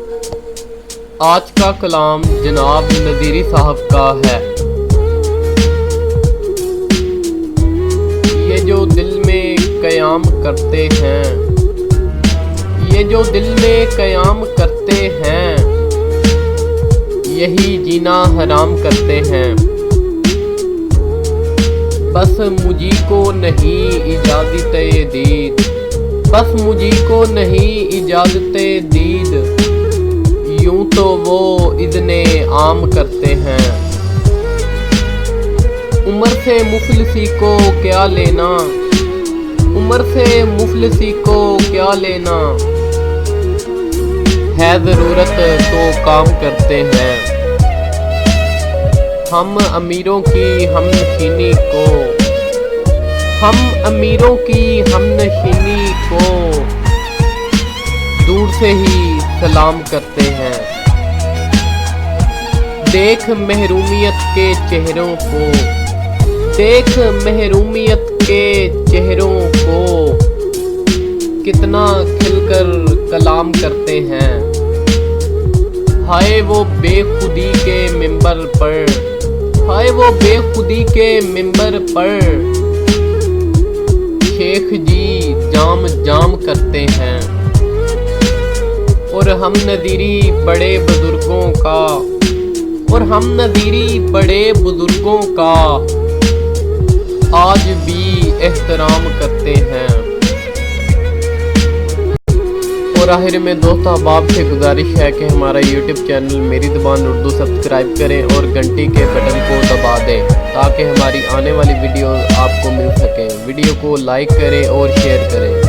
आज का कलाम जनाब नदीरी साहब का है। ये जो दिल में क़याम करते हैं, ये जो दिल में क़याम करते हैं, यही जीना हराम करते हैं। बस मुझी को नहीं इजाज़त दीद, बस मुझी को नहीं इजाज़त दीद, यूं तो वो इज़्ने आम करते हैं। उम्र से मुफलिसी को क्या लेना, उम्र से मुफलिसी को क्या लेना, है ज़रूरत तो काम करते हैं। हम अमीरों की हमनशीनी को, हम अमीरों की हमनशीनी को दूर से ही सलाम करते हैं। देख महरूमियत के चेहरों को, देख महरूमियत के चेहरों को, कितना खिलकर कलाम करते हैं। हाय वो बेखुदी के मिंबर पर, हाय वो बेखुदी के मिंबर पर, शेख जी जाम जाम करते हैं। और हम नदीरी बड़े बुजुर्गों का, और हम नदीरी बड़े बुजुर्गों का आज भी एहतराम करते हैं। और आखिर में दोस्त अहबाब से गुजारिश है कि हमारा YouTube चैनल मेरी ज़ुबान उर्दू सब्सक्राइब करें और घंटी के बटन को दबा दें ताकि हमारी आने वाली वीडियो आपको मिल सके। वीडियो को लाइक करें और शेयर करें।